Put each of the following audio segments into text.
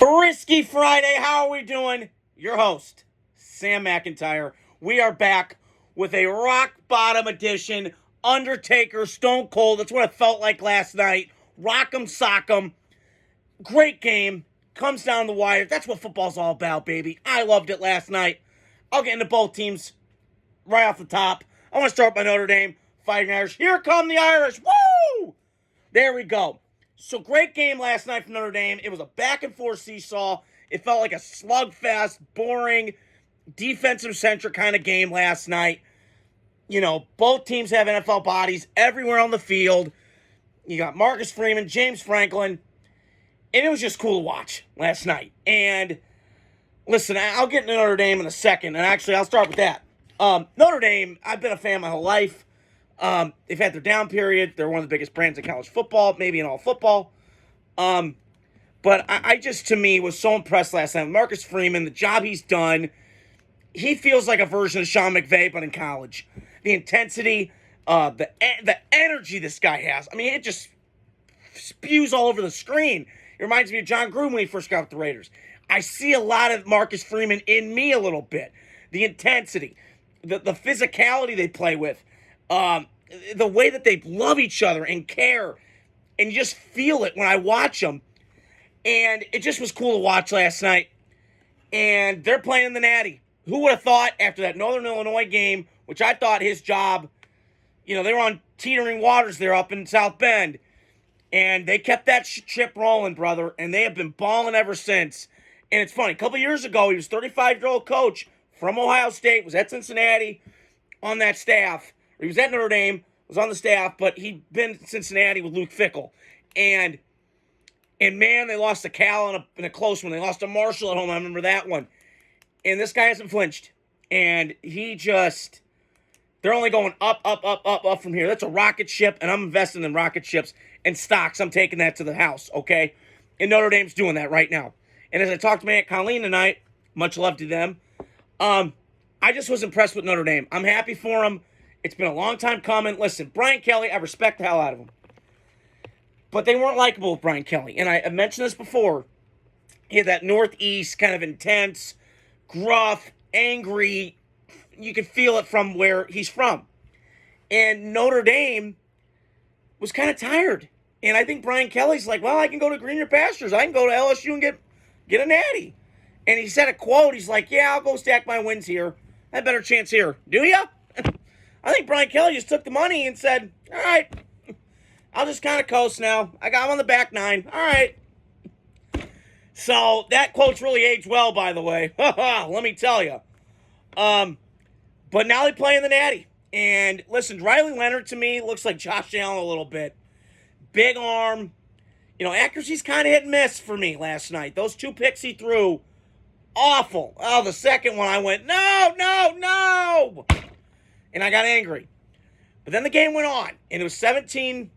Frisky Friday, how are we doing? Your host, Sam McIntyre. We are back with a rock bottom edition, Undertaker, Stone Cold. That's what it felt like last night. Rock'em sock'em. Great game. Comes down the wire. That's what football's all about, baby. I loved it last night. I'll get into both teams right off the top. I want to start by Notre Dame, Fighting Irish. Here come the Irish. Woo! There we go. So great game last night from Notre Dame. It was a back and forth seesaw. It felt like a slugfest, boring, defensive-centric kind of game last night. You know, both teams have NFL bodies everywhere on the field. You got Marcus Freeman, James Franklin, and it was just cool to watch last night. And listen, I'll get into Notre Dame in a second, and actually I'll start with that. Notre Dame, I've been a fan my whole life. They've had their down period. They're one of the biggest brands in college football, maybe in all football. But I just, to me, was so impressed last night. Marcus Freeman, the job he's done, he feels like a version of Sean McVay, but in college. The intensity, the energy this guy has. I mean, it just spews all over the screen. It reminds me of John Gruden when he first got with the Raiders. I see a lot of Marcus Freeman in me a little bit. The intensity, the physicality they play with. The way that they love each other and care, and you just feel it when I watch them. And it just was cool to watch last night. And they're playing in the Natty. Who would have thought after that Northern Illinois game, which I thought his job, you know, they were on teetering waters there up in South Bend. And they kept that ship rolling, brother. And they have been balling ever since. And it's funny, a couple years ago, he was 35-year-old coach from Ohio State, was at Cincinnati on that staff. He was at Notre Dame, was on the staff, but he'd been in Cincinnati with Luke Fickell. And man, they lost to Cal in a close one. They lost to Marshall at home. I remember that one. And this guy hasn't flinched. And they're only going up from here. That's a rocket ship, and I'm investing in rocket ships and stocks. I'm taking that to the house, okay? And Notre Dame's doing that right now. And as I talked to my Aunt Colleen tonight, much love to them, I just was impressed with Notre Dame. I'm happy for them. It's been a long time coming. Listen, Brian Kelly, I respect the hell out of him. But they weren't likable with Brian Kelly. And I mentioned this before. He had that Northeast kind of intense, gruff, angry. You could feel it from where he's from. And Notre Dame was kind of tired. And I think Brian Kelly's like, well, I can go to greener pastures. I can go to LSU and get a natty. And he said a quote. He's like, yeah, I'll go stack my wins here. I have a better chance here. Do ya? I think Brian Kelly just took the money and said, all right, I'll just kind of coast now. I got him on the back nine. All right. So that quote's really aged well, by the way. Let me tell you. But now they play in the Natty. And listen, Riley Leonard to me looks like Josh Allen a little bit. Big arm. You know, accuracy's kind of hit and miss for me last night. Those two picks he threw, awful. Oh, the second one I went, no. And I got angry. But then the game went on. And it was 24-10.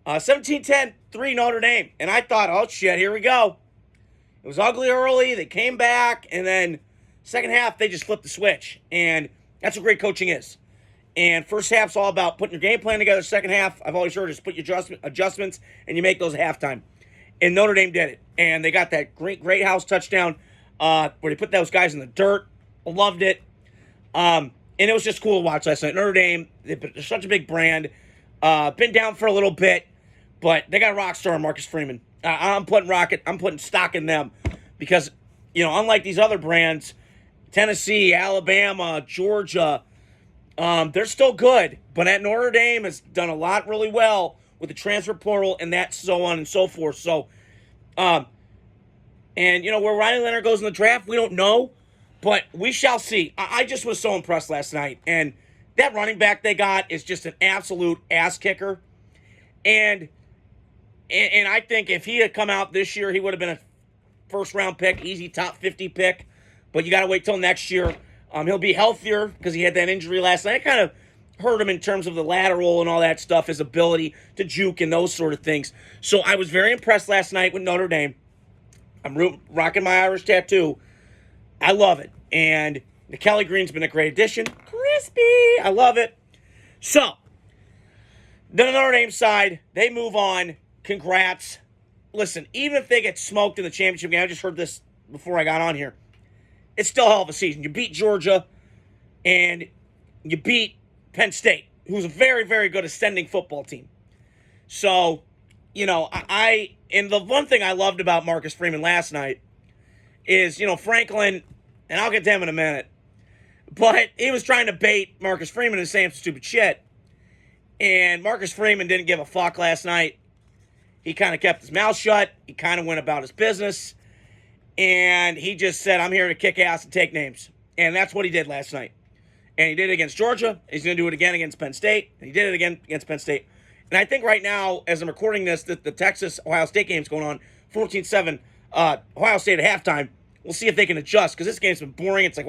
17-10, 3 Notre Dame. And I thought, oh, shit, here we go. It was ugly early. They came back. And then second half, they just flipped the switch. And that's what great coaching is. And first half's all about putting your game plan together. Second half, I've always heard, is put your adjustments, and you make those at halftime. And Notre Dame did it. And they got that great house touchdown where they put those guys in the dirt. Loved it. And it was just cool to watch last night. Notre Dame, they're such a big brand. Been down for a little bit, but they got a rock star in Marcus Freeman. I'm putting stock in them because, you know, unlike these other brands, Tennessee, Alabama, Georgia, they're still good. But at Notre Dame has done a lot really well with the transfer portal and that so on and so forth. So, and, you know, where Riley Leonard goes in the draft, we don't know. But we shall see. I just was so impressed last night. And that running back they got is just an absolute ass kicker. And I think if he had come out this year, he would have been a first-round pick, easy top 50 pick. But you got to wait till next year. He'll be healthier because he had that injury last night. It kind of hurt him in terms of the lateral and all that stuff, his ability to juke and those sort of things. So I was very impressed last night with Notre Dame. I'm rocking my Irish tattoo. I love it. And the Kelly Green's been a great addition. Crispy. I love it. So, then on Notre Dame side, they move on. Congrats. listen, even if they get smoked in the championship game, I just heard this before I got on here, it's still a hell of a season. You beat Georgia, and you beat Penn State, who's a very, very good ascending football team. So, and the one thing I loved about Marcus Freeman last night is, Franklin, and I'll get to him in a minute, but he was trying to bait Marcus Freeman into saying stupid shit. And Marcus Freeman didn't give a fuck last night. He kind of kept his mouth shut. He kind of went about his business. And he just said, I'm here to kick ass and take names. And that's what he did last night. And he did it against Georgia. He's going to do it again against Penn State. And he did it again against Penn State. And I think right now, as I'm recording this, the Texas-Ohio State game's going on, 14-7, Ohio State at halftime. We'll see if they can adjust, because this game's been boring. It's like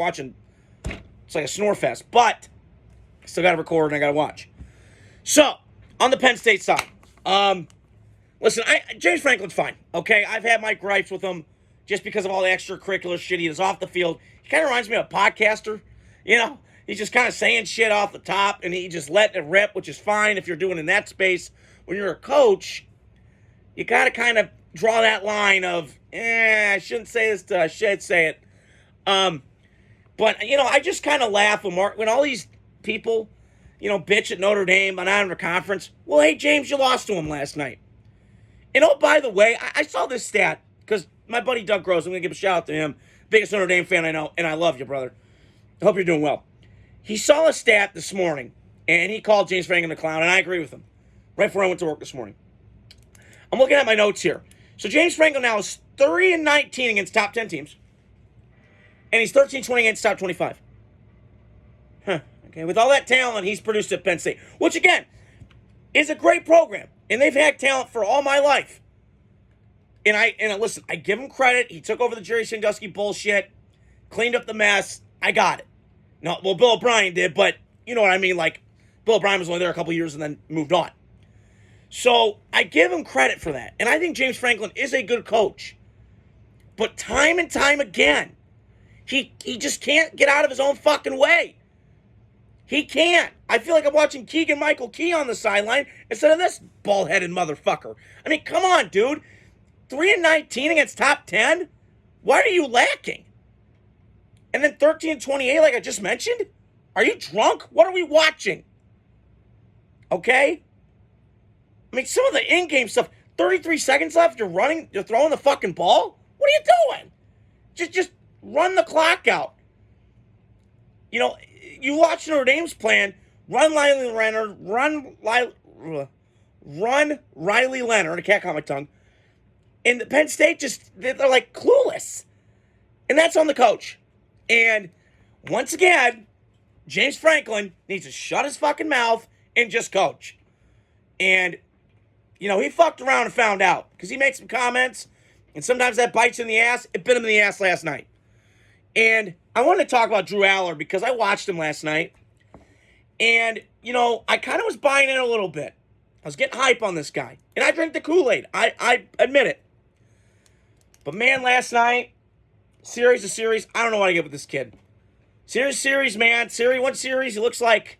a snore fest. But I still got to record and I got to watch. So, on the Penn State side, listen, James Franklin's fine, okay? I've had my gripes with him just because of all the extracurricular shit he does off the field. He kind of reminds me of a podcaster, He's just kind of saying shit off the top, and he just let it rip, which is fine if you're doing in that space. When you're a coach, you got to kind of draw that line of, I shouldn't say this, I should say it. But, I just kind of laugh when all these people, bitch at Notre Dame on out of conference. Well, hey, James, you lost to him last night. And oh, by the way, I saw this stat, because my buddy Doug Gross, I'm going to give a shout out to him, biggest Notre Dame fan I know, and I love you, brother. I hope you're doing well. He saw a stat this morning, and he called James Franklin a clown, and I agree with him. Right before I went to work this morning. I'm looking at my notes here. So James Franklin now is 3-19 against top 10 teams, and he's 13-20 against top 25. Okay, with all that talent he's produced at Penn State, which again is a great program, and they've had talent for all my life. And listen, I give him credit. He took over the Jerry Sandusky bullshit, cleaned up the mess. I got it. No, well, Bill O'Brien did, but you know what I mean. Like, Bill O'Brien was only there a couple years and then moved on. So I give him credit for that, and I think James Franklin is a good coach. But time and time again, he just can't get out of his own fucking way. He can't. I feel like I'm watching Keegan-Michael Key on the sideline instead of this bald-headed motherfucker. I mean, come on, dude. 3-19 against top 10? What are you lacking? And then 13-28, like I just mentioned? Are you drunk? What are we watching? Okay? I mean, some of the in-game stuff, 33 seconds left, you're throwing the fucking ball? What are you doing? Just run the clock out. You watch Notre Dame's plan, run Riley Leonard, I can't count my tongue. And the Penn State they're like clueless. And that's on the coach. And once again, James Franklin needs to shut his fucking mouth and just coach. And, he fucked around and found out. Because he made some comments, and sometimes that bites in the ass. It bit him in the ass last night. And I want to talk about Drew Aller because I watched him last night. And, I kind of was buying in a little bit. I was getting hype on this guy. And I drank the Kool-Aid. I admit it. But, man, last night, series to series, I don't know what I get with this kid. Series, man. One series, he looks like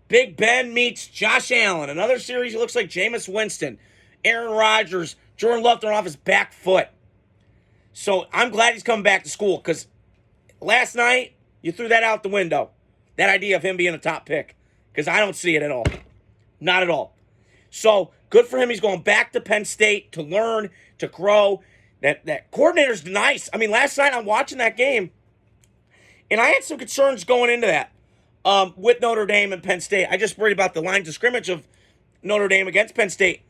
Big Ben meets Josh Allen. Another series, he looks like Jameis Winston, Aaron Rodgers, Jordan Love throwing off his back foot. So I'm glad he's coming back to school because last night, you threw that out the window. That idea of him being a top pick. Because I don't see it at all. Not at all. So good for him. He's going back to Penn State to learn, to grow. That coordinator's nice. I mean, last night I'm watching that game, and I had some concerns going into that with Notre Dame and Penn State. I just worried about the lines of scrimmage of Notre Dame against Penn State.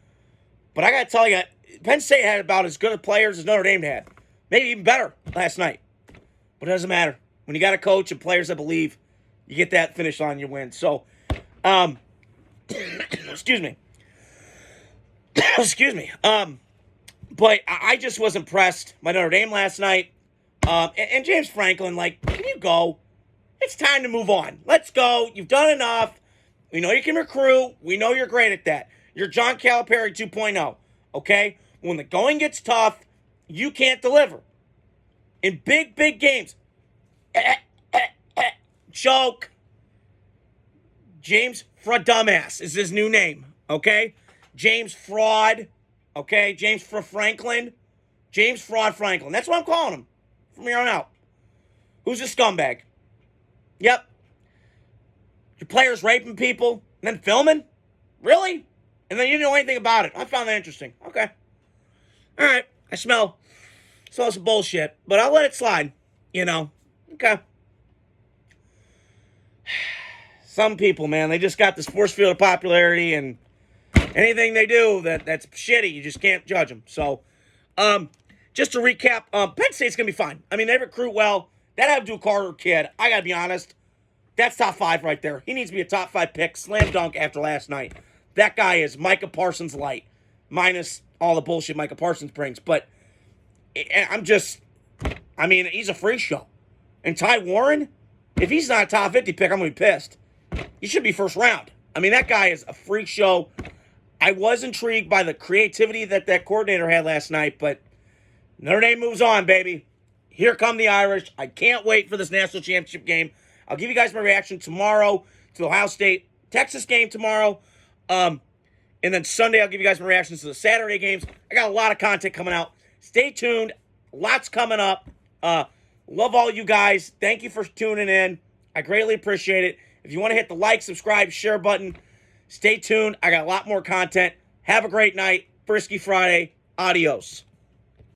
But I got to tell you, Penn State had about as good of players as Notre Dame had. Maybe even better last night. But it doesn't matter. When you got a coach and players that believe, you get that finish line, you win. So, excuse me. Excuse me. But I just was impressed by Notre Dame last night. And James Franklin, can you go? It's time to move on. Let's go. You've done enough. We know you can recruit. We know you're great at that. You're John Calipari 2.0, okay? When the going gets tough, you can't deliver. In big games, joke. James Fraud Dumbass is his new name, okay? James Fraud Okay, James Franklin. James Fraud Franklin. That's what I'm calling him from here on out. Who's a scumbag? Yep. Your players raping people and then filming? Really? And then you didn't know anything about it. I found that interesting. Okay. All right. I smell some bullshit, but I'll let it slide. Okay. Some people, man, they just got this force field of popularity, and anything they do that's shitty, you just can't judge them. So, just to recap, Penn State's going to be fine. I mean, they recruit well. That Abdul-Carter kid, I got to be honest, that's top 5 right there. He needs to be a top 5 pick, slam dunk after last night. That guy is Micah Parsons light, minus all the bullshit Micah Parsons brings. But he's a free show. And Ty Warren, if he's not a top 50 pick, I'm going to be pissed. He should be first round. I mean, that guy is a freak show. I was intrigued by the creativity that coordinator had last night, but Notre Dame moves on, baby. Here come the Irish. I can't wait for this national championship game. I'll give you guys my reaction tomorrow to the Ohio State-Texas game tomorrow. And then Sunday, I'll give you guys my reactions to the Saturday games. I got a lot of content coming out. Stay tuned. Lots coming up. Love all you guys. Thank you for tuning in. I greatly appreciate it. If you want to hit the like, subscribe, share button, stay tuned. I got a lot more content. Have a great night. Frisky Friday. Adios.